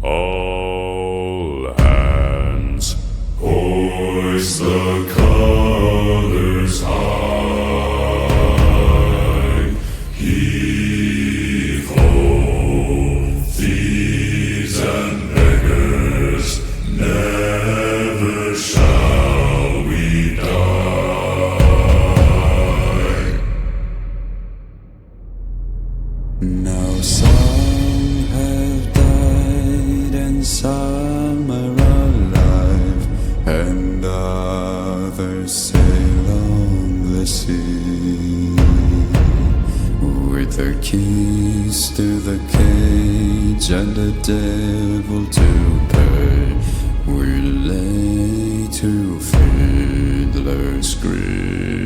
All hands, hoist the colors high. Heave ho, thieves and beggars, never shall we die. Now some have died and some are alive, and others sail on the sea with the keys to the cage and the devil to pay. We lay to fiddler's grave.